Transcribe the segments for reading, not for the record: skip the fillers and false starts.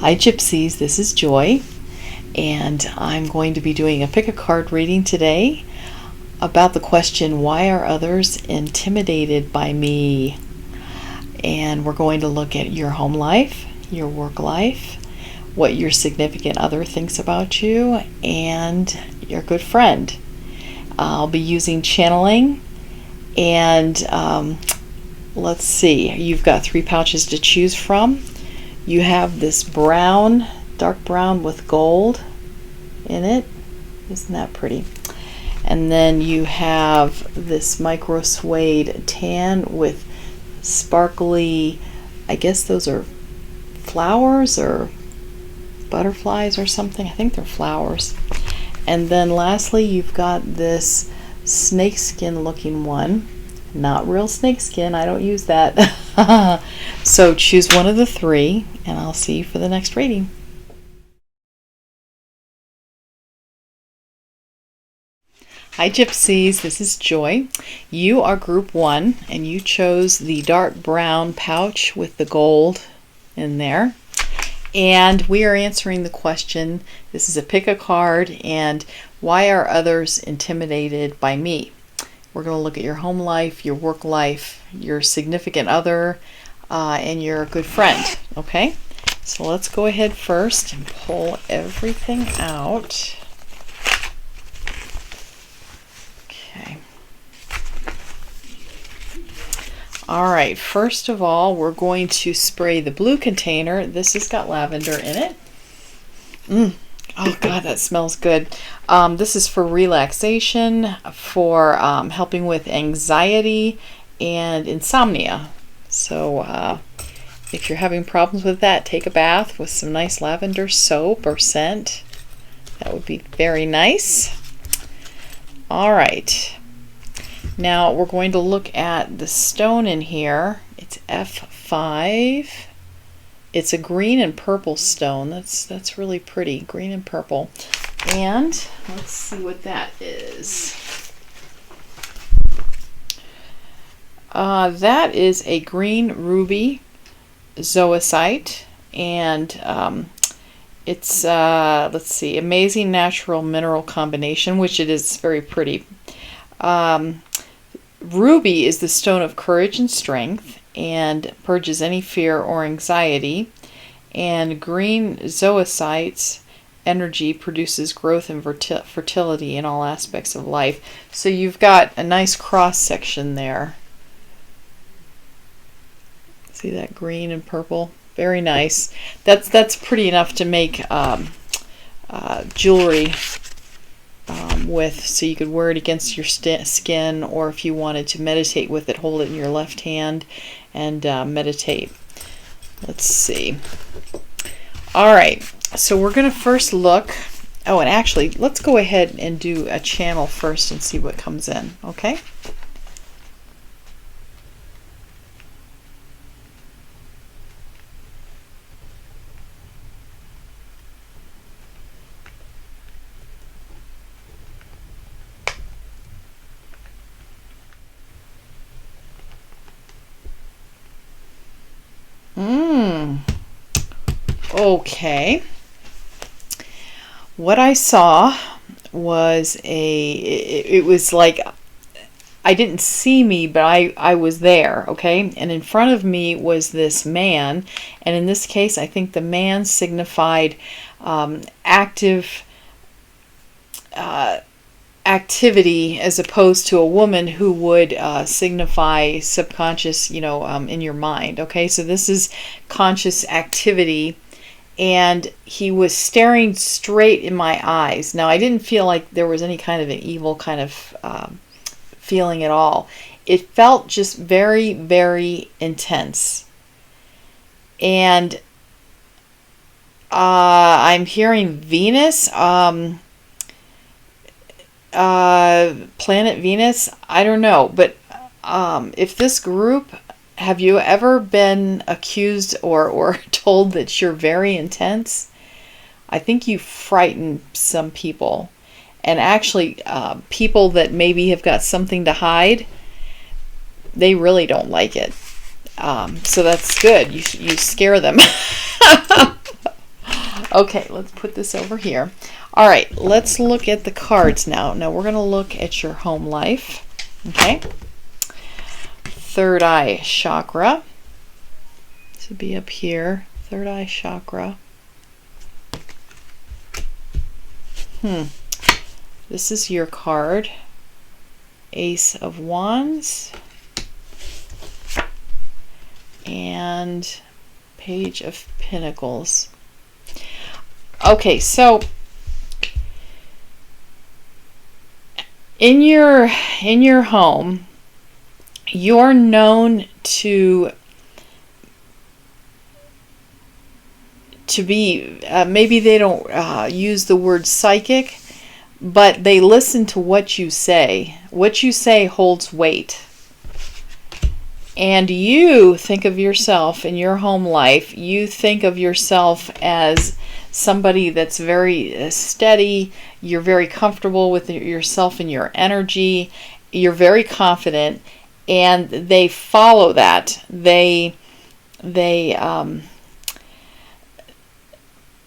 Hi Gypsies, this is Joy, and I'm going to be doing a pick a card reading today about the question, why are others intimidated by me? And we're going to look at your home life, your work life, what your significant other thinks about you, and your good friend. I'll be using channeling, and let's see, you've got 3 pouches to choose from. You have this brown, dark brown with gold in it. Isn't that pretty? And then you have this Microsuede tan with sparkly, I guess those are flowers or butterflies or something. I think they're flowers. And then lastly, you've got this snakeskin looking one. Not real snakeskin, I don't use that. So choose one of the 3, and I'll see you for the next reading. Hi Gypsies, this is Joy. You are group 1, and you chose the dark brown pouch with the gold in there. And we are answering the question, this is a pick a card, and why are others intimidated by me? We're going to look at your home life, your work life, your significant other, and your good friend. Okay? So let's go ahead first and pull everything out. Okay. Alright, first of all, we're going to spray the blue container. This has got lavender in it. Oh God, that smells good. This is for relaxation, for helping with anxiety and insomnia. So if you're having problems with that, take a bath with some nice lavender soap or scent. That would be very nice. All right. Now we're going to look at the stone in here. It's F5. It's a green and purple stone. That's really pretty, green and purple. And let's see what that is. That is a green ruby zoisite, and it's let's see, amazing natural mineral combination, which it is very pretty. Ruby is the stone of courage and strength, and purges any fear or anxiety. And green zoisite's energy produces growth and fertility in all aspects of life. So you've got a nice cross section there. See that green and purple? Very nice. That's pretty enough to make jewelry with, so you could wear it against your skin, or if you wanted to meditate with it, hold it in your left hand and meditate. Let's see. All right, so we're going to first look. Oh, and actually, let's go ahead and do a channel first and see what comes in, okay? Okay. What I saw was it was like, I didn't see me, but I was there, okay? And in front of me was this man, and in this case, I think the man signified active activity, as opposed to a woman who would signify subconscious, in your mind, okay? So this is conscious activity, and he was staring straight in my eyes. Now, I didn't feel like there was any kind of an evil kind of feeling at all. It felt just very, very intense. And I'm hearing Venus, planet Venus, I don't know, but if this group, have you ever been accused or told that you're very intense? I think you frighten some people, and actually people that maybe have got something to hide, they really don't like it. So that's good. You scare them. Okay, let's put this over here. All right, let's look at the cards now. Now we're going to look at your home life. Okay. Third eye chakra. This would be up here. Third eye chakra. This is your card. Ace of Wands. And Page of Pentacles. Okay, so in your home, you're known to be maybe they don't use the word psychic, but they listen to what you say. What you say holds weight. And you think of yourself in your home life, you think of yourself as somebody that's very steady, you're very comfortable with yourself and your energy, you're very confident, and they follow that. They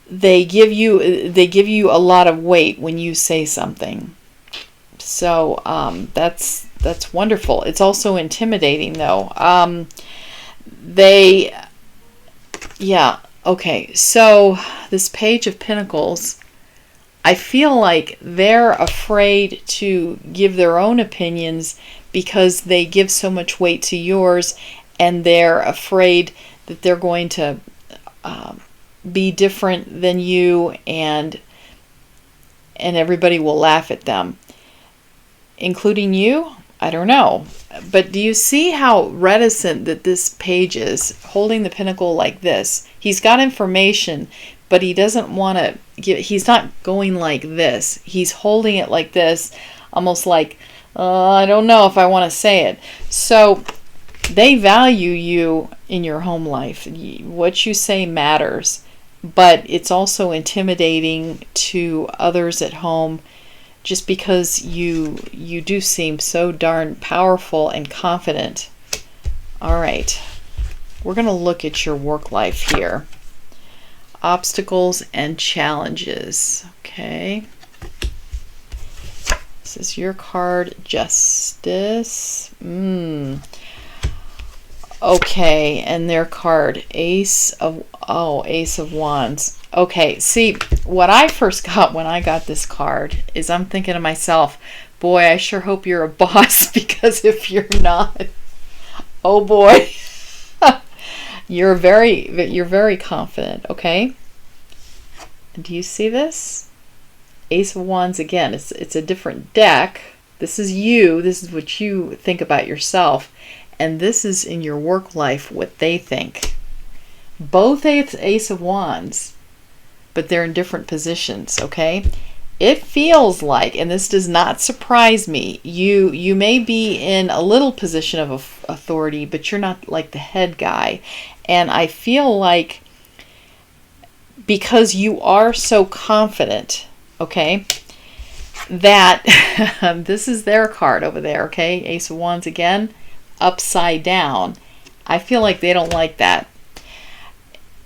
give you a lot of weight when you say something. So that's wonderful. It's also intimidating though. Okay, so this Page of Pentacles, I feel like they're afraid to give their own opinions because they give so much weight to yours, and they're afraid that they're going to be different than you, and everybody will laugh at them, including you. I don't know. But do you see how reticent that this page is, holding the pentacle like this? He's got information, but he doesn't want to give, he's not going like this. He's holding it like this, almost like, I don't know if I want to say it. So they value you in your home life. What you say matters, but it's also intimidating to others at home, just because you do seem so darn powerful and confident. All right, we're going to look at your work life here. Obstacles and challenges. Okay. This is your card, Justice. Okay, and their card, Ace of Wands. Okay, see, what I first got when I got this card is I'm thinking to myself, boy, I sure hope you're a boss, because if you're not, oh boy, you're very confident, okay? Do you see this? Ace of Wands again. It's a different deck. This is you. This is what you think about yourself. And this is in your work life, what they think. Both Ace of Wands, but they're in different positions, okay? It feels like, and this does not surprise me, you may be in a little position of authority, but you're not like the head guy. And I feel like because you are so confident, okay, that this is their card over there, okay? Ace of Wands again, upside down. I feel like they don't like that.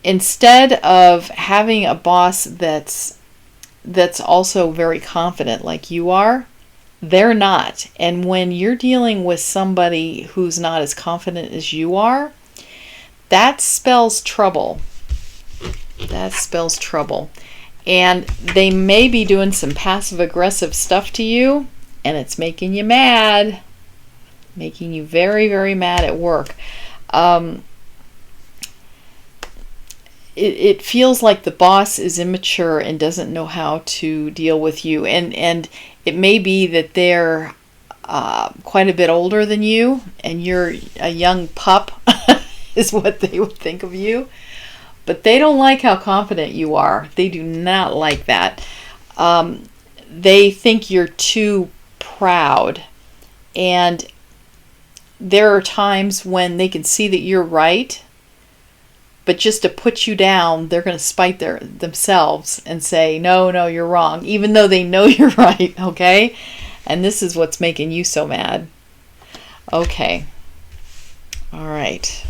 Instead of having a boss that's also very confident like you are, they're not. And when you're dealing with somebody who's not as confident as you are, that spells trouble. That spells trouble. And they may be doing some passive aggressive stuff to you, and it's making you mad. Making you very, very mad at work. It feels like the boss is immature and doesn't know how to deal with you. And it may be that they're quite a bit older than you, and you're a young pup, is what they would think of you. But they don't like how confident you are. They do not like that. They think you're too proud. And there are times when they can see that you're right, but just to put you down, they're going to spite themselves and say, no, you're wrong, even though they know you're right, okay? And this is what's making you so mad. Okay. All right.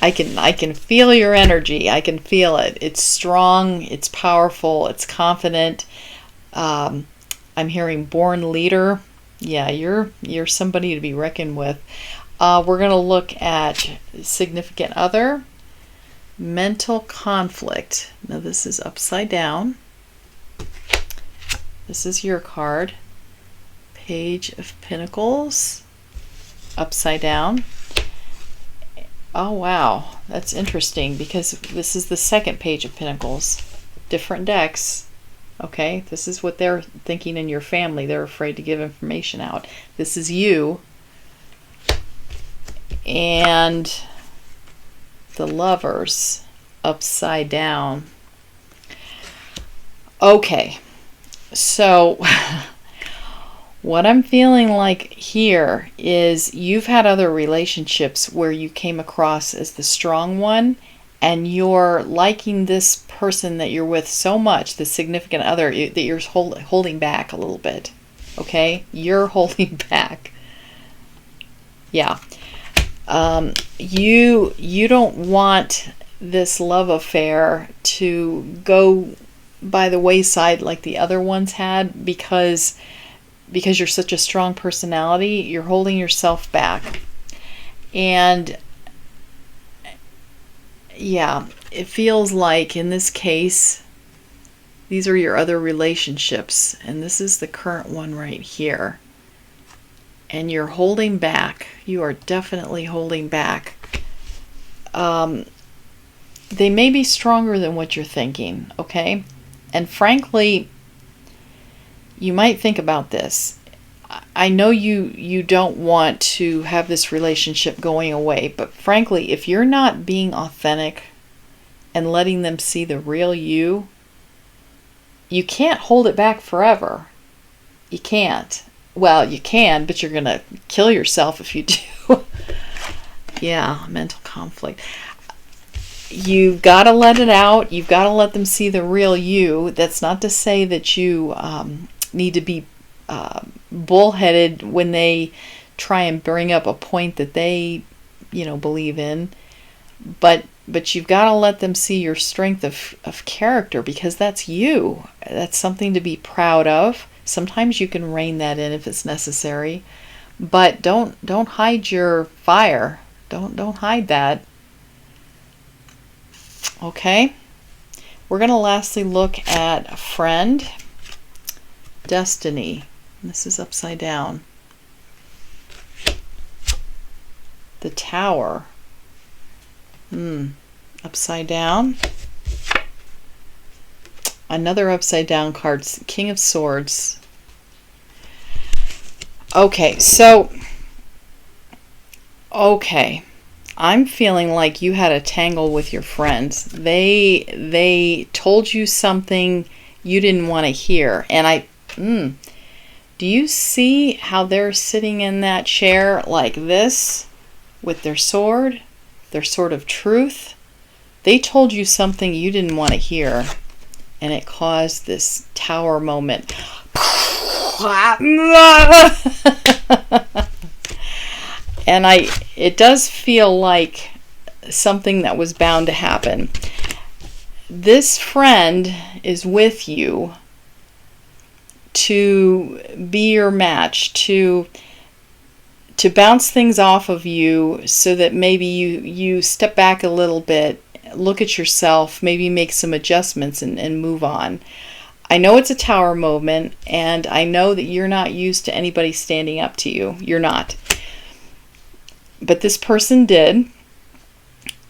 I can feel your energy. I can feel it. It's strong, it's powerful, it's confident. I'm hearing born leader. Yeah, you're somebody to be reckoned with. We're going to look at significant other, mental conflict. Now this is upside down. This is your card. Page of Pentacles, upside down. Oh wow, that's interesting because this is the second Page of Pentacles. Different decks. Okay, this is what they're thinking in your family. They're afraid to give information out. This is you. And the Lovers, upside down. Okay, so what I'm feeling like here is you've had other relationships where you came across as the strong one, and you're liking this person that you're with so much, the significant other, that you're holding back a little bit. Okay? You're holding back. Yeah. You don't want this love affair to go by the wayside like the other ones had because you're such a strong personality. You're holding yourself back. And yeah, it feels like in this case, these are your other relationships, and this is the current one right here. And you're holding back. You are definitely holding back. They may be stronger than what you're thinking, okay? And frankly, you might think about this. I know you don't want to have this relationship going away, but frankly, if you're not being authentic and letting them see the real you, you can't hold it back forever. You can't. Well, you can, but you're going to kill yourself if you do. Yeah, mental conflict. You've got to let it out. You've got to let them see the real you. That's not to say that you need to be bullheaded when they try and bring up a point that they, believe in. But you've got to let them see your strength of character, because that's you. That's something to be proud of. Sometimes you can rein that in if it's necessary, but don't hide your fire. Don't hide that. Okay. We're going to lastly look at friend, destiny. This is upside down. The Tower. Upside down. Another upside down card, King of Swords. Okay, I'm feeling like you had a tangle with your friends. They told you something you didn't want to hear. And do you see how they're sitting in that chair like this with their sword of truth? They told you something you didn't want to hear, and it caused this tower moment. And it does feel like something that was bound to happen. This friend is with you to be your match, to bounce things off of you so that maybe you step back a little bit, look at yourself, maybe make some adjustments and move on. I know it's a tower moment, and I know that you're not used to anybody standing up to you. You're not. But this person did,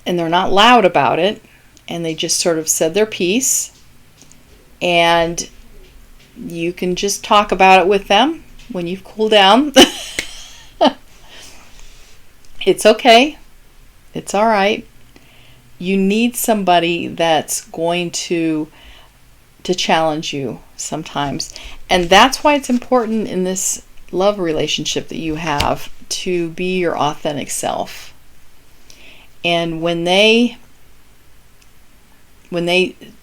and they're not loud about it, and they just sort of said their piece, and you can just talk about it with them when you've cooled down. It's okay. It's all right. You need somebody that's going to challenge you sometimes. And that's why it's important in this love relationship that you have to be your authentic self. And when they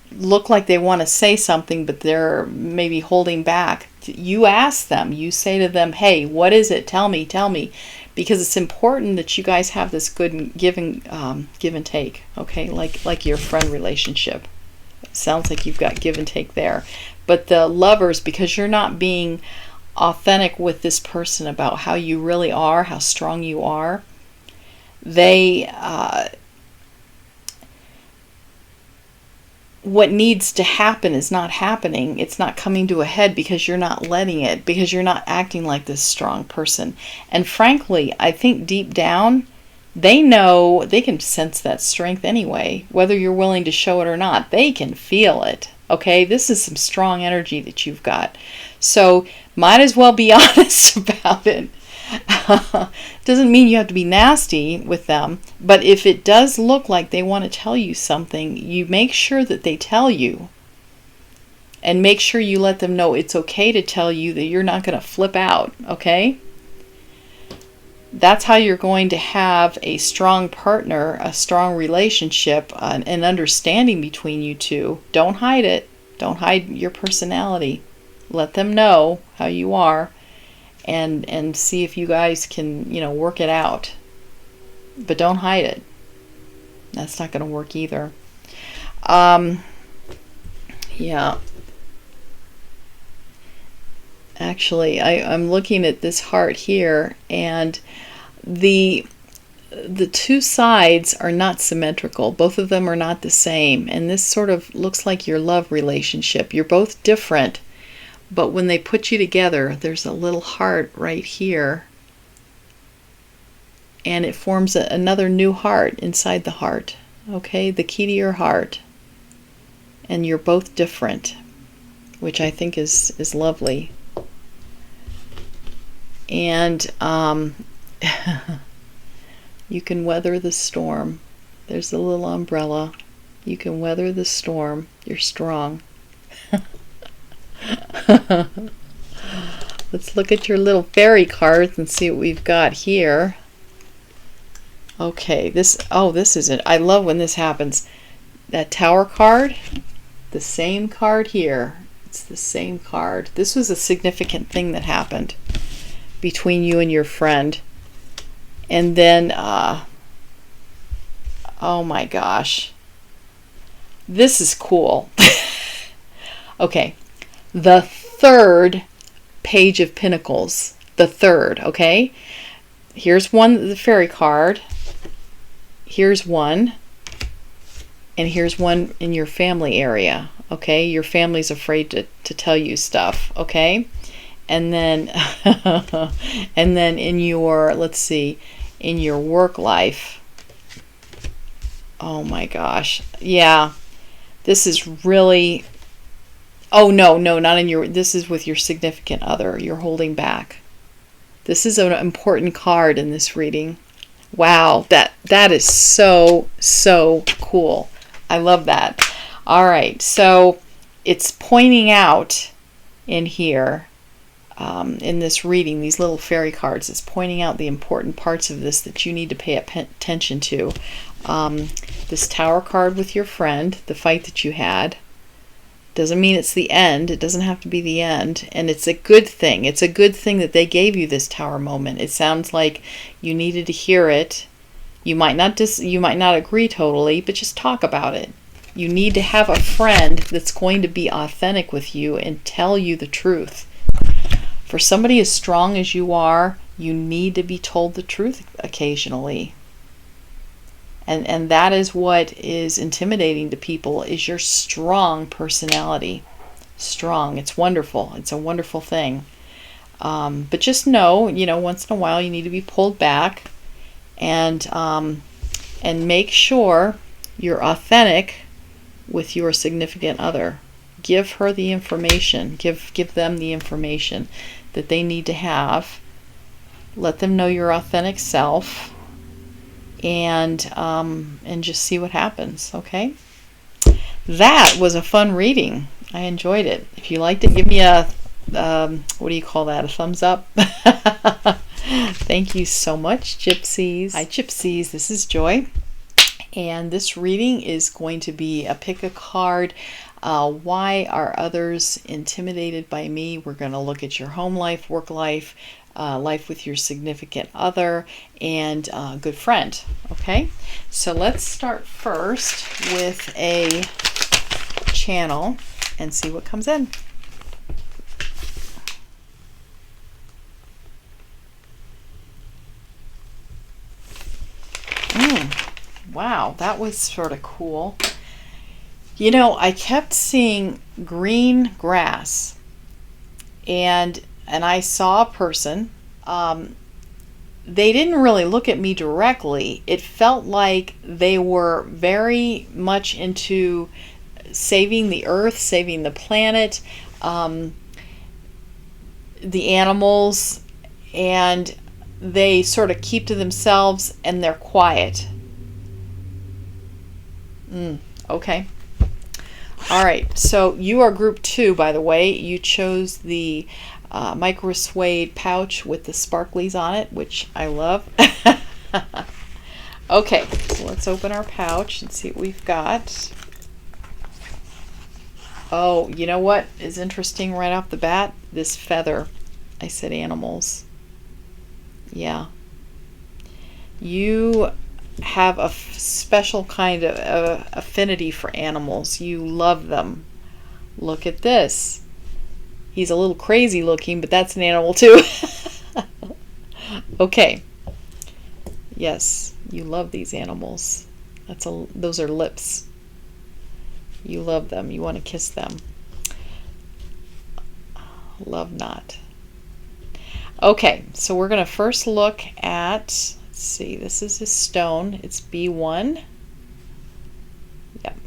look like they want to say something, but they're maybe holding back, you ask them. You say to them, hey, what is it? Tell me. because it's important that you guys have this good give and take, okay, like your friend relationship. Sounds like you've got give and take there. But the lovers, because you're not being authentic with this person about how you really are, how strong you are, they what needs to happen is not happening. It's not coming to a head because you're not letting it, because you're not acting like this strong person. And frankly, I think deep down, they know, they can sense that strength anyway, whether you're willing to show it or not. They can feel it. Okay, this is some strong energy that you've got. So might as well be honest about it. Doesn't mean you have to be nasty with them, but if it does look like they want to tell you something, you make sure that they tell you. And make sure you let them know it's okay to tell you, that you're not going to flip out, okay? That's how you're going to have a strong partner, a strong relationship, an understanding between you two. Don't hide it. Don't hide your personality. Let them know how you are, and see if you guys can, work it out. But don't hide it. That's not going to work either. Yeah. Actually, I'm looking at this heart here, and the two sides are not symmetrical. Both of them are not the same, and this sort of looks like your love relationship. You're both different, but when they put you together, there's a little heart right here, and it forms another new heart inside the heart. Okay, the key to your heart, and you're both different, which I think is lovely. And you can weather the storm. There's a little umbrella. You can weather the storm. You're strong. Let's look at your little fairy cards and see what we've got here. Okay, this is it. I love when this happens. That Tower card, the same card here. It's the same card. This was a significant thing that happened between you and your friend. And then, oh my gosh, this is cool. Okay, the third Page of Pentacles, the third, okay? Here's one, the fairy card. Here's one. And here's one in your family area, okay? Your family's afraid to tell you stuff, okay? And then, and then in your, let's see, in your work life. Oh my gosh. Yeah. This is really, oh no, not in your, this is with your significant other. You're holding back. This is an important card in this reading. Wow. That is so cool. I love that. All right. So it's pointing out in here, in this reading, these little fairy cards, it's pointing out the important parts of this that you need to pay attention to. This Tower card with your friend, the fight that you had, doesn't mean it's the end. It doesn't have to be the end, and it's a good thing. It's a good thing that they gave you this Tower moment. It sounds like you needed to hear it. You might not agree totally, but just talk about it. You need to have a friend that's going to be authentic with you and tell you the truth. For somebody as strong as you are, you need to be told the truth occasionally. And that is what is intimidating to people, is your strong personality. Strong. It's wonderful. It's a wonderful thing. But just know, once in a while you need to be pulled back and make sure you're authentic with your significant other. Give her the information. Give them the information that they need to have. Let them know your authentic self, and just see what happens. Okay, that was a fun reading. I enjoyed it. If you liked it, give me a what do you call that? A thumbs up. Thank you so much, Gypsies. Hi, Gypsies. This is Joy, and this reading is going to be a pick a card. Why are others intimidated by me? We're going to look at your home life, work life, life with your significant other, and good friend. Okay, so let's start first with a channel and see what comes in. Wow, that was sort of cool. You know, I kept seeing green grass, and I saw a person. They didn't really look at me directly. It felt like they were very much into saving the earth, saving the planet, the animals, and they sort of keep to themselves and they're quiet. Okay. All right. So you are group 2, by the way. You chose the Microsuede pouch with the sparklies on it, which I love. Okay. So let's open our pouch and see what we've got. Oh, you know what is interesting right off the bat? This feather. I said animals. Yeah. You have a special kind of affinity for animals. You love them. Look at this. He's a little crazy looking, but that's an animal too. Okay. Yes, you love these animals. Those are lips. You love them. You want to kiss them. Love not. Okay, so we're going to first look at, let's see, this is a stone. It's B1. Yep,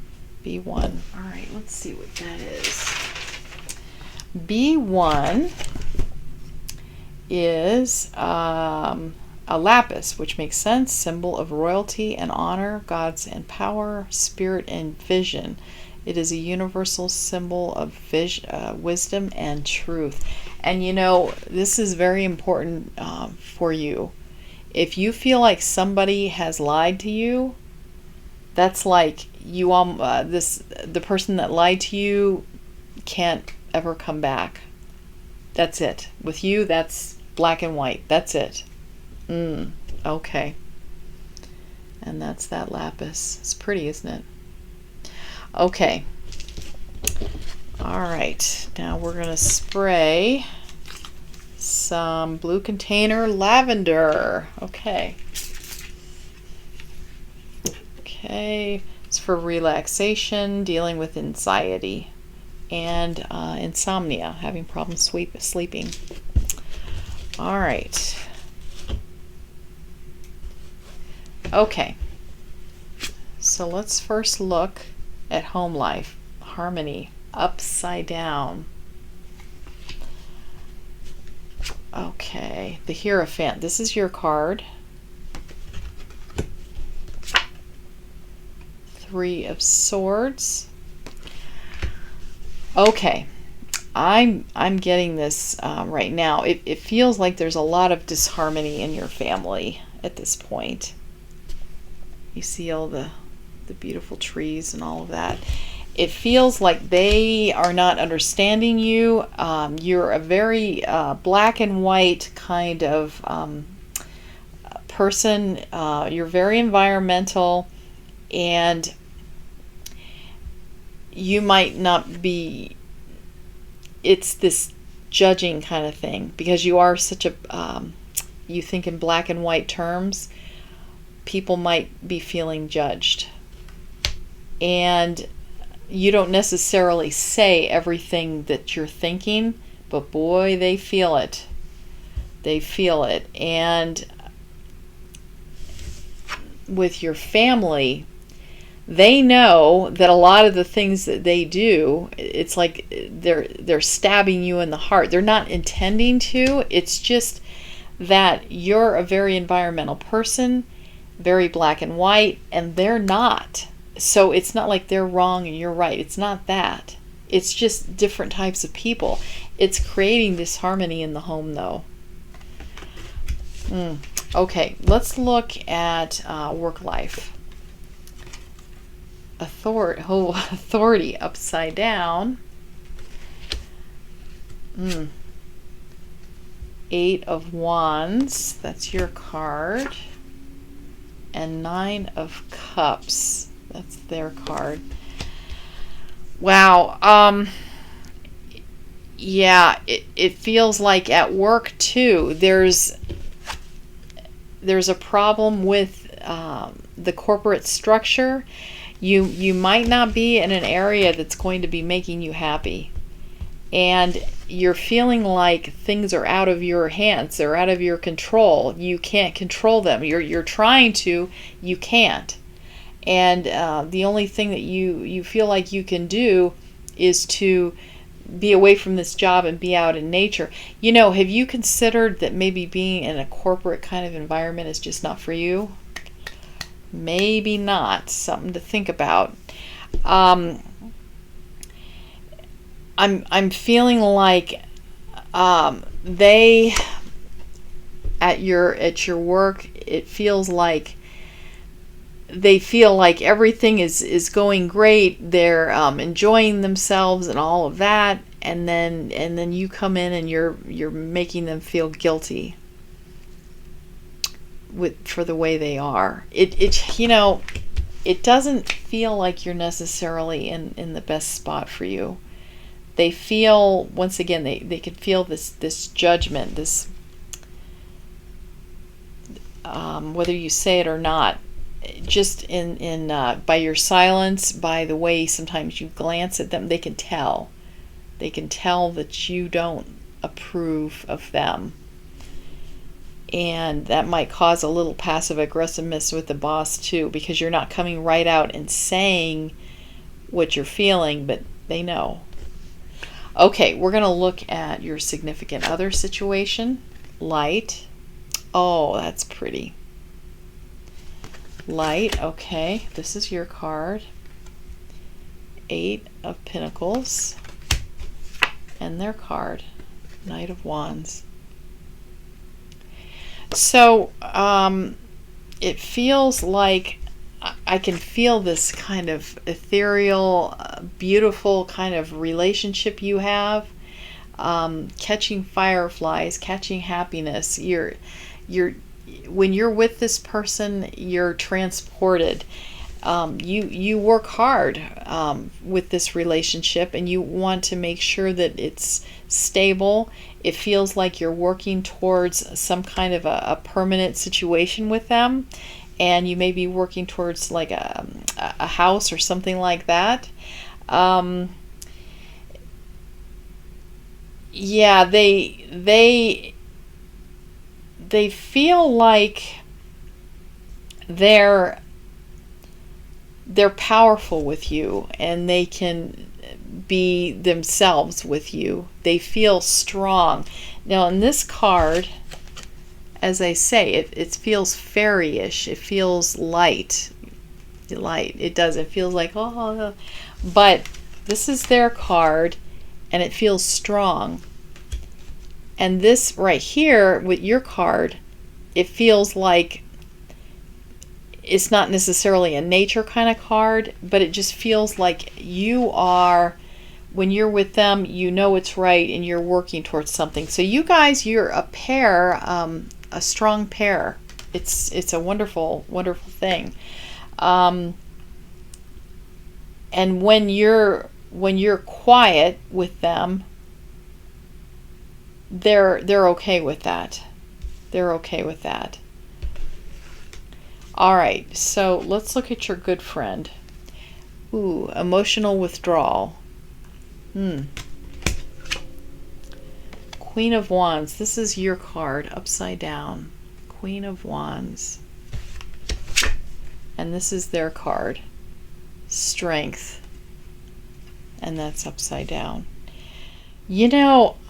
B1. All right, let's see what that is. B1 is a lapis, which makes sense, symbol of royalty and honor, gods and power, spirit and vision. It is a universal symbol of wisdom and truth. And you know, this is very important for you. If you feel like somebody has lied to you, that's like you the person that lied to you can't ever come back. That's it. With you, that's black and white. That's it. Okay. And that's that lapis. It's pretty, isn't it? Okay. All right. Now we're going to spray some blue container lavender. Okay. Okay. It's for relaxation, dealing with anxiety, and insomnia, having problems sleeping. All right. Okay. So let's first look at home life, harmony, upside down. Okay, the Hierophant. This is your card. 3 of Swords. Okay, I'm getting this right now. It feels like there's a lot of disharmony in your family at this point. You see all the beautiful trees and all of that. It feels like they are not understanding you. You're a very black and white kind of person. You're very environmental, and you might not be, it's this judging kind of thing, because you are such a, you think in black and white terms. People might be feeling judged, and you don't necessarily say everything that you're thinking, but boy, they feel it. They feel it. And with your family, they know that a lot of the things that they do, it's like they're stabbing you in the heart. They're not intending to. It's just that you're a very environmental person, very black and white, and they're not. So it's not like they're wrong and you're right. It's not that. It's just different types of people. It's creating disharmony in the home, though. Okay, let's look at work life. Authority upside down. Eight of Wands, that's your card. And Nine of Cups, that's their card. Wow. Yeah, it feels like at work too, there's a problem with the corporate structure. You might not be in an area that's going to be making you happy. And you're feeling like things are out of your hands, they're out of your control. You can't control them. You're trying to, you can't. And the only thing that you feel like you can do is to be away from this job and be out in nature. Have you considered that maybe being in a corporate kind of environment is just not for you? Maybe not. Something to think about. I'm feeling like they at your work, it feels like they feel like everything is going great. They're enjoying themselves and all of that, and then you come in and you're making them feel guilty for the way they are. It doesn't feel like you're necessarily in the best spot for you. They feel, once again, they can feel this judgment, this whether you say it or not, just in by your silence, by the way sometimes you glance at them, they can tell that you don't approve of them. And that might cause a little passive aggressiveness with the boss too, because you're not coming right out and saying what you're feeling, but they know. Okay, we're going to look at your significant other situation. Light. Oh, that's pretty. Light, okay. This is your card. Eight of Pentacles. And their card. Knight of Wands. So, it feels like I can feel this kind of ethereal, beautiful kind of relationship you have. Catching fireflies, catching happiness. When you're with this person, you're transported. You work hard with this relationship, and you want to make sure that it's stable. It feels like you're working towards some kind of a permanent situation with them. And you may be working towards like a house or something like that. Yeah, they feel like they're powerful with you, and they can be themselves with you. They feel strong. Now in this card, as I say, it feels fairy-ish. It feels light. It does. It feels like, oh. But this is their card, and it feels strong. And this right here, with your card, it feels like it's not necessarily a nature kind of card, but it just feels like you are, when you're with them, you know it's right, and you're working towards something. So you guys, you're a pair, a strong pair. It's a wonderful, wonderful thing. And when you're quiet with them, they're okay with that. They're okay with that. All right, so let's look at your good friend. Ooh, emotional withdrawal. Queen of Wands. This is your card, upside down. Queen of Wands. And this is their card, Strength. And that's upside down.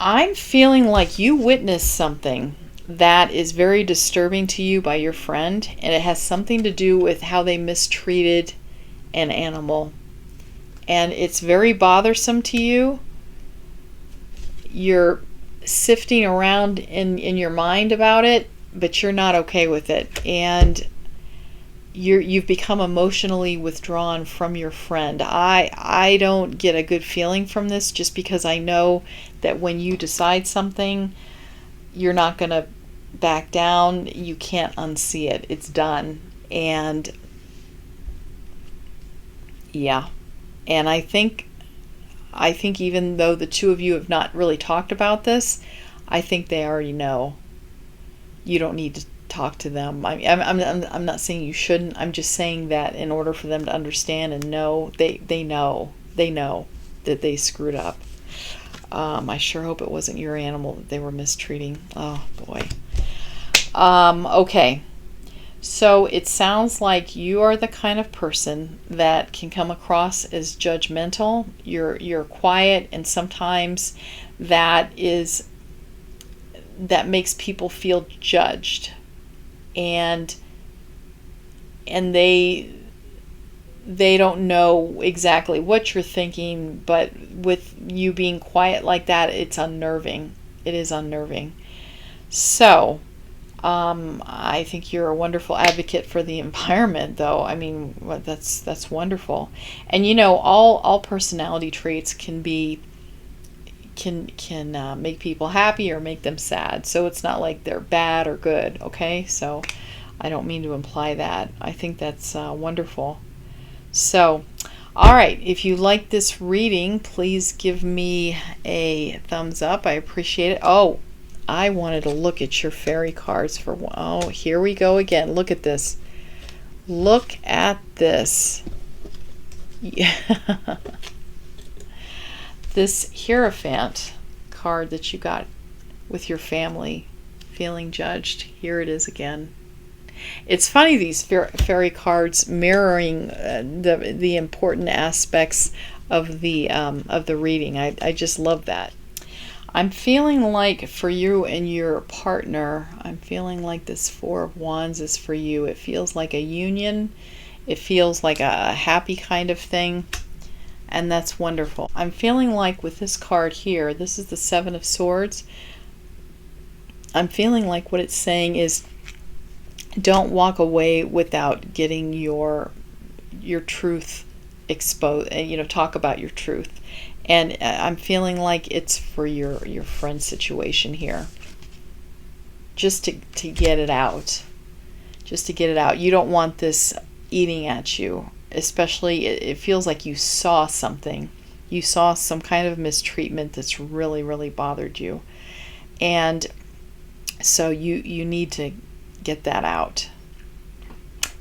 I'm feeling like you witnessed something that is very disturbing to you by your friend, and it has something to do with how they mistreated an animal. And it's very bothersome to you. You're sifting around in your mind about it, but you're not okay with it. And you've become emotionally withdrawn from your friend. I don't get a good feeling from this, just because I know that when you decide something, you're not going to back down. You can't unsee it. It's done. And yeah. And I think even though the two of you have not really talked about this, I think they already know. You don't need to talk to them. I'm not saying you shouldn't. I'm just saying that in order for them to understand and know, they know that they screwed up. I sure hope it wasn't your animal that they were mistreating. Oh boy. Okay. So it sounds like you are the kind of person that can come across as judgmental. You're quiet, and sometimes that makes people feel judged, and they don't know exactly what you're thinking, but with you being quiet like that, it's unnerving. It is unnerving. So I think you're a wonderful advocate for the environment, though. I mean, that's wonderful. And all personality traits can make people happy or make them sad. So it's not like they're bad or good. Okay, so I don't mean to imply that. I think that's wonderful. So, all right, if you like this reading, please give me a thumbs up. I appreciate it. Oh, I wanted to look at your fairy cards for one. Oh, here we go again. Look at this. Look at this. Yeah. This Hierophant card that you got with your family feeling judged. Here it is again. It's funny, these fairy cards mirroring the important aspects of the reading. I just love that. I'm feeling like for you and your partner, I'm feeling like this Four of Wands is for you. It feels like a union. It feels like a happy kind of thing. And that's wonderful. I'm feeling like with this card here, this is the Seven of Swords. I'm feeling like what it's saying is don't walk away without getting your truth exposed. Talk about your truth. And I'm feeling like it's for your friend situation here. Just to get it out. Just to get it out. You don't want this eating at you. Especially, it feels like you saw something. You saw some kind of mistreatment that's really, really bothered you. And so you need to get that out.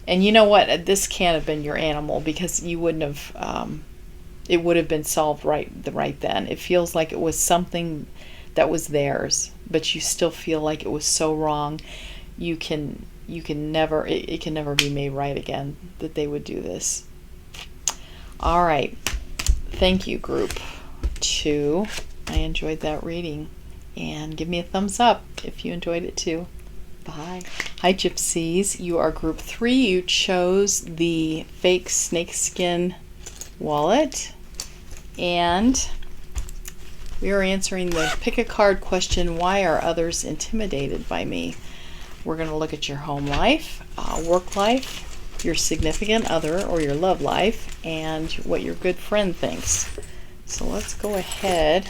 And you know what? This can't have been your animal, because you wouldn't have... it would have been solved right then. It feels like it was something that was theirs, but you still feel like it was so wrong. It can never be made right again that they would do this. All right. Thank you, group 2. I enjoyed that reading. And give me a thumbs up if you enjoyed it too. Bye. Hi, Gypsies. You are group 3. You chose the fake snakeskin wallet. And we are answering the pick a card question, why are others intimidated by me? We're going to look at your home life, work life, your significant other or your love life, and what your good friend thinks. So let's go ahead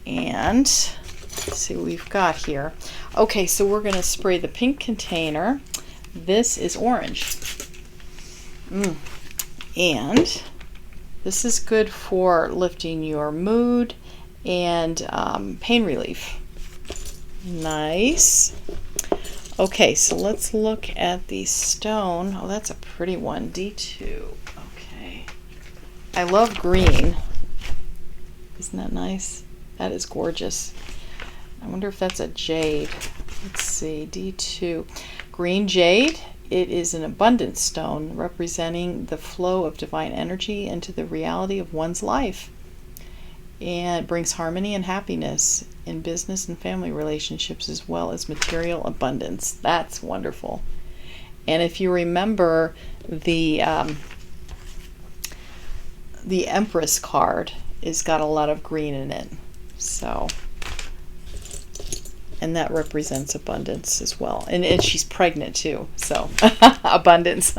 and see what we've got here. Okay, so we're going to spray the pink container. This is orange. And this is good for lifting your mood and pain relief. Nice. Okay, so let's look at the stone. Oh, that's a pretty one. D2. Okay. I love green. Isn't that nice? That is gorgeous. I wonder if that's a jade. Let's see. D2. Green jade. It is an abundance stone representing the flow of divine energy into the reality of one's life. And it brings harmony and happiness in business and family relationships, as well as material abundance. That's wonderful. And if you remember the Empress card has got a lot of green in it. So, and that represents abundance as well. And she's pregnant too, so abundance.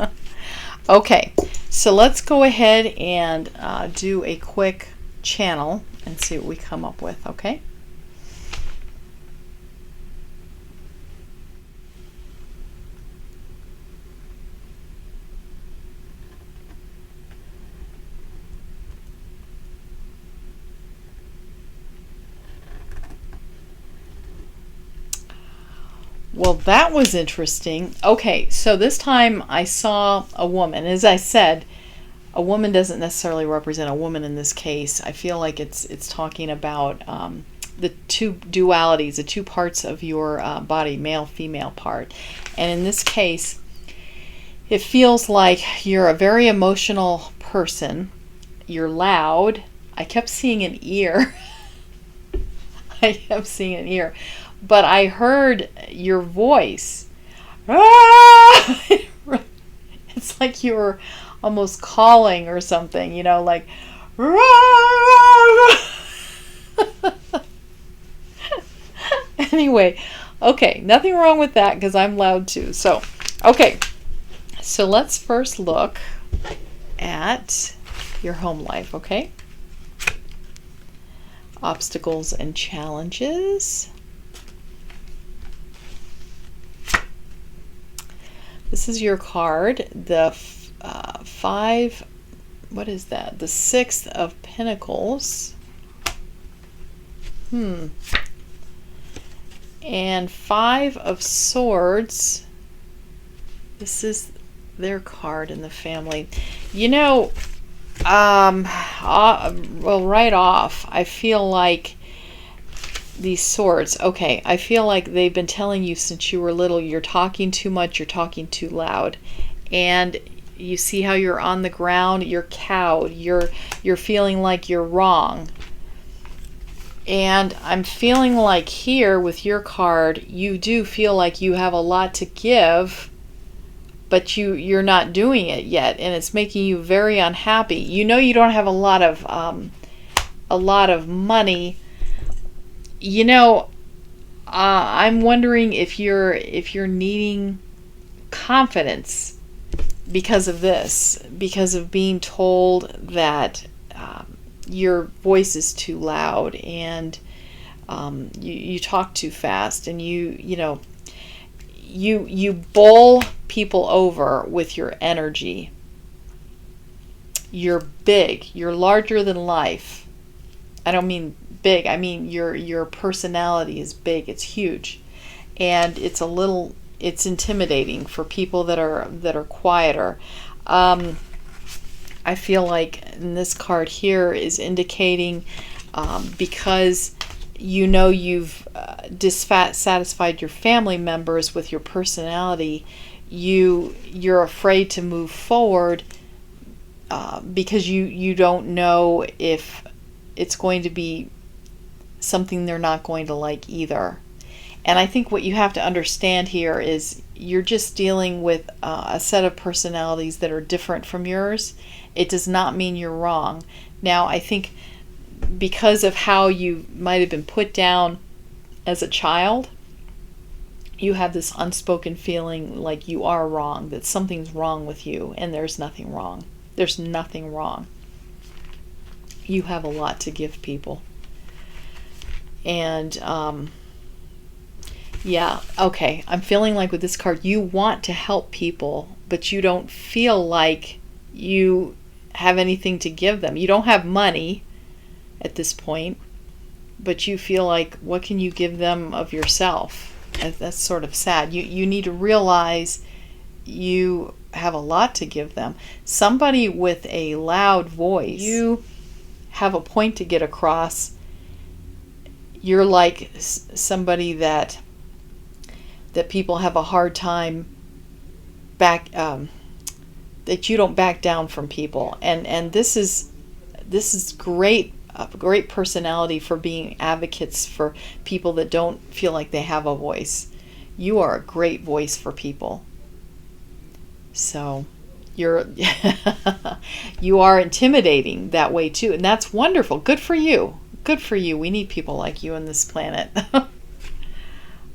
Okay, so let's go ahead and do a quick channel and see what we come up with, okay? Well, that was interesting. Okay, so this time I saw a woman. As I said, a woman doesn't necessarily represent a woman in this case. I feel like it's talking about the two dualities, the two parts of your body, male, female part. And in this case, it feels like you're a very emotional person. You're loud. I kept seeing an ear. I kept seeing an ear. But I heard your voice. Ah! It's like you were almost calling or something, you know, like. Anyway, okay, nothing wrong with that because I'm loud too. So, okay, so let's first look at your home life, okay? Obstacles and challenges. This is your card, the five, what is that? The Sixth of Pentacles. And Five of Swords. This is their card in the family. You know, well, right off, I feel like these swords, okay, I feel like they've been telling you since you were little, you're talking too much, you're talking too loud. And you see how you're on the ground, you're cowed, you're feeling like you're wrong. And I'm feeling like here with your card, you do feel like you have a lot to give, but you're not doing it yet, and it's making you very unhappy. You know you don't have a lot of money. You know, I'm wondering if you're needing confidence because of this, because of being told that your voice is too loud and you talk too fast, and you bowl people over with your energy. You're big. You're larger than life. I don't mean big. I mean your personality is big. It's huge, and it's intimidating for people that are quieter. I feel like in this card here is indicating because you know you've dissatisfied your family members with your personality, you're afraid to move forward because you don't know if it's going to be something they're not going to like either. And I think what you have to understand here is you're just dealing with a set of personalities that are different from yours. It does not mean you're wrong. Now, I think because of how you might have been put down as a child, you have this unspoken feeling like you are wrong, that something's wrong with you, and there's nothing wrong. There's nothing wrong. You have a lot to give people. And yeah, okay, I'm feeling like with this card, you want to help people, but you don't feel like you have anything to give them. You don't have money at this point, but you feel like, what can you give them of yourself? That's sort of sad. You need to realize you have a lot to give them. Somebody with a loud voice, you have a point to get across. You're like somebody that people have a hard time that you don't back down from people, and this is great, a great personality for being advocates for people that don't feel like they have a voice. You are a great voice for people. So you are intimidating that way too, and that's wonderful. Good for you. Good for you. We need people like you on this planet.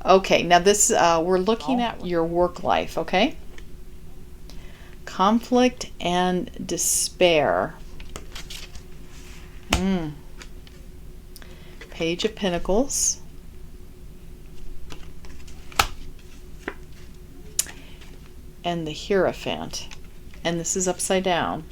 Okay, now this we're looking at your work life, okay? Conflict and despair. Page of Pentacles. And the Hierophant. And this is upside down.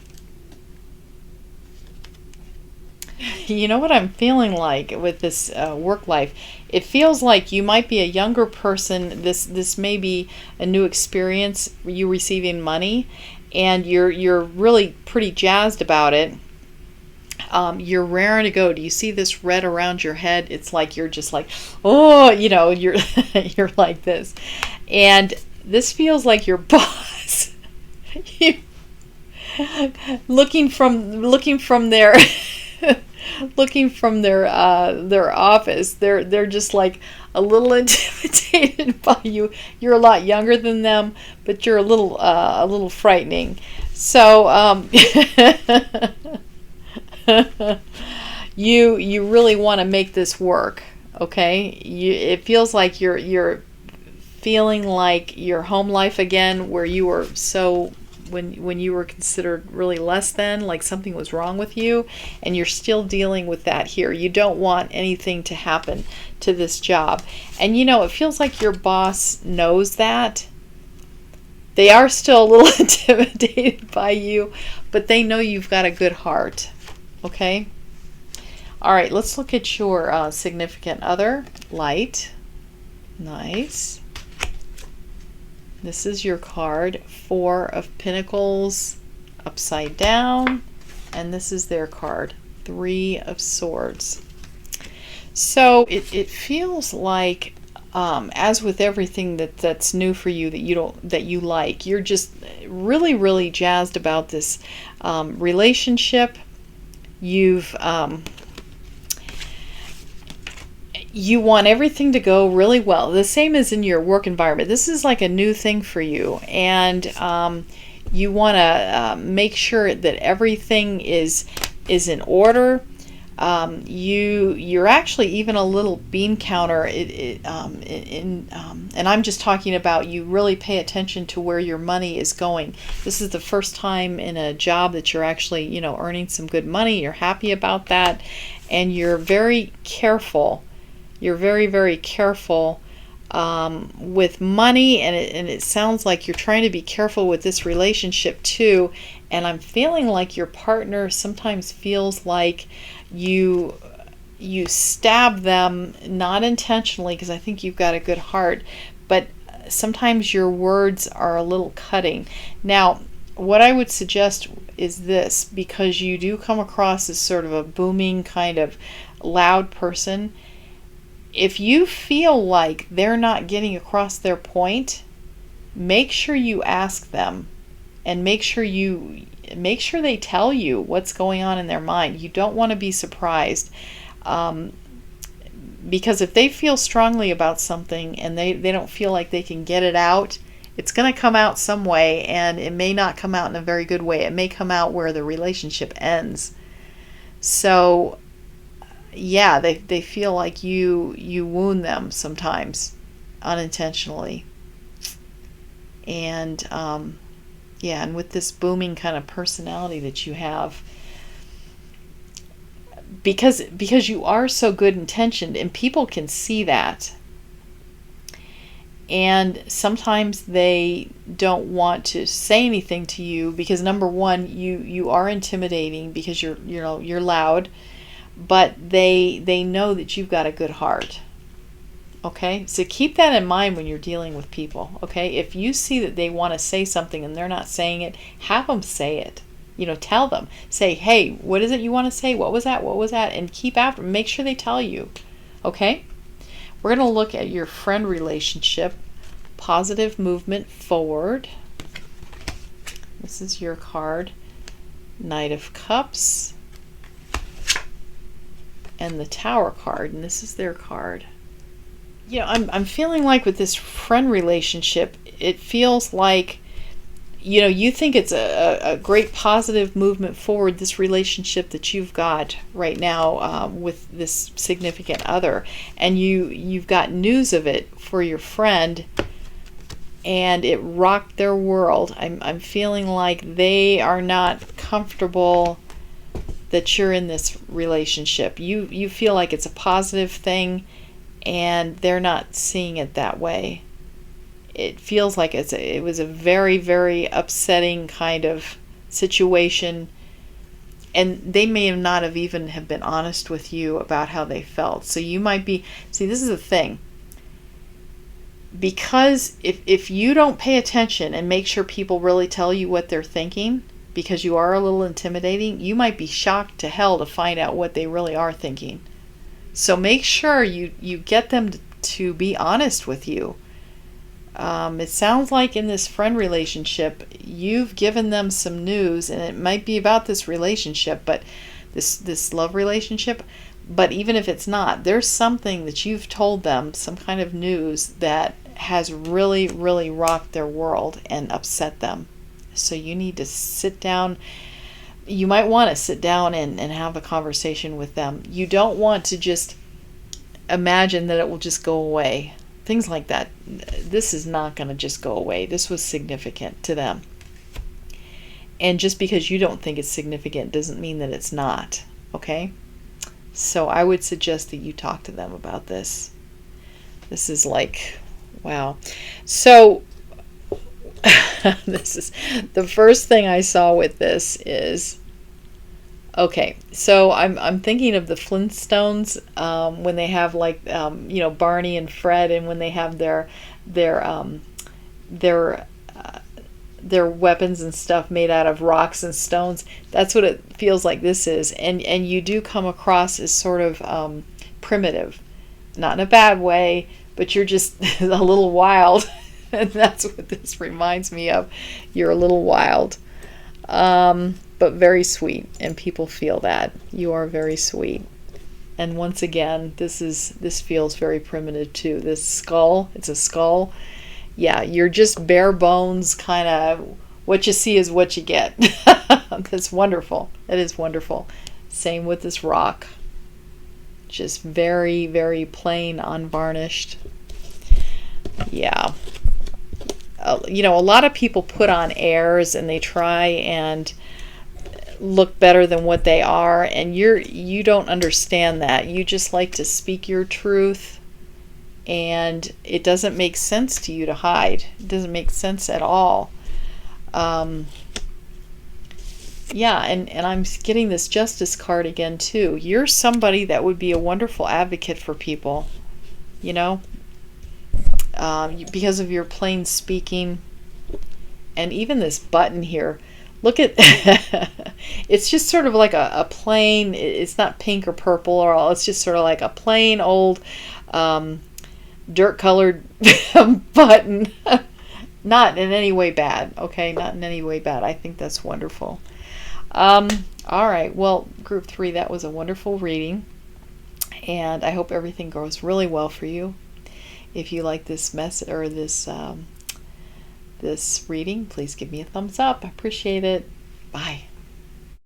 you know what I'm feeling like with this work life? It feels like you might be a younger person. This may be a new experience, you receiving money, and you're really pretty jazzed about it. You're raring to go. Do you see this red around your head? It's like you're just like, oh, you're you're like this, and this feels like your boss. You, looking from their looking from their office, they're just like a little intimidated by you. You're a lot younger than them, but you're a little frightening. So you really want to make this work, okay? It feels like you're feeling like your home life again, where you were so when you were considered really less than, like something was wrong with you, and you're still dealing with that here. You don't want anything to happen to this job. And it feels like your boss knows that. They are still a little intimidated by you, but they know you've got a good heart. Okay? All right, let's look at your significant other. Light. Nice. This is your card, 4 of Pentacles upside down, and this is their card, 3 of Swords. So it feels like, as with everything that's new for you that you like, you're just really, really jazzed about this relationship. You want everything to go really well. The same as in your work environment. This is like a new thing for you, and you want to make sure that everything is in order. You're actually even a little bean counter. And I'm just talking about you really pay attention to where your money is going. This is the first time in a job that you're actually earning some good money. You're happy about that, and you're very careful. You're very, very careful with money, and it sounds like you're trying to be careful with this relationship too. And I'm feeling like your partner sometimes feels like you stab them, not intentionally, because I think you've got a good heart, but sometimes your words are a little cutting. Now, what I would suggest is this, because you do come across as sort of a booming, kind of loud person. If you feel like they're not getting across their point, make sure you ask them, and make sure they tell you what's going on in their mind. You don't want to be surprised, because if they feel strongly about something and they don't feel like they can get it out, it's going to come out some way, and it may not come out in a very good way. It may come out where the relationship ends. So yeah, they feel like you wound them sometimes unintentionally. And and with this booming kind of personality that you have, because you are so good intentioned, and people can see that. And sometimes they don't want to say anything to you because, number one, you are intimidating because you're loud. But they know that you've got a good heart. Okay? So keep that in mind when you're dealing with people. Okay? If you see that they want to say something and they're not saying it, have them say it. Tell them. Say, hey, what is it you want to say? What was that? What was that? And keep after. Make sure they tell you. Okay? We're going to look at your friend relationship. Positive movement forward. This is your card. Knight of Cups. And the Tower card, and this is their card. I'm feeling like with this friend relationship, it feels like you think it's a great positive movement forward, this relationship that you've got right now with this significant other, and you've got news of it for your friend, and it rocked their world. I'm feeling like they are not comfortable that you're in this relationship. You feel like it's a positive thing, and they're not seeing it that way. It feels like it was a very, very upsetting kind of situation. And they may not have even have been honest with you about how they felt. So you might be, see, this is the thing. Because if you don't pay attention and make sure people really tell you what they're thinking, because you are a little intimidating, you might be shocked to hell to find out what they really are thinking. So make sure you get them to be honest with you. It sounds like in this friend relationship, you've given them some news, and it might be about this relationship, but this love relationship. But even if it's not, there's something that you've told them, some kind of news that has really, really rocked their world and upset them. So you need to sit down. You might want to sit down and have a conversation with them. You don't want to just imagine that it will just go away. Things like that. This is not going to just go away. This was significant to them. And just because you don't think it's significant doesn't mean that it's not. Okay? So I would suggest that you talk to them about this. This is like, wow. So this is the first thing I saw with this is, okay, so I'm thinking of the Flintstones, when they have like Barney and Fred, and when they have their weapons and stuff made out of rocks and stones. That's what it feels like this is. And you do come across as sort of primitive, not in a bad way, but you're just a little wild. And that's what this reminds me of. You're a little wild, but very sweet, and people feel that. You are very sweet. And once again, this feels very primitive too. This skull, it's a skull. Yeah, you're just bare bones, kind of what you see is what you get. That's wonderful. It is wonderful. Same with this rock. Just very, very plain, unvarnished. Yeah. A lot of people put on airs, and they try and look better than what they are, and you don't understand that. You just like to speak your truth, and it doesn't make sense to you to hide. It doesn't make sense at all. Yeah, and I'm getting this justice card again too. You're somebody that would be a wonderful advocate for people, because of your plain speaking. And even this button here, look at it's just sort of like a plain, it's not pink or purple or all, it's just sort of like a plain old dirt colored button. Not in any way bad, okay? Not in any way bad. I think that's wonderful. All right, well, group 3, that was a wonderful reading, and I hope everything goes really well for you. If you like this message or this reading, please give me a thumbs up. I appreciate it. Bye.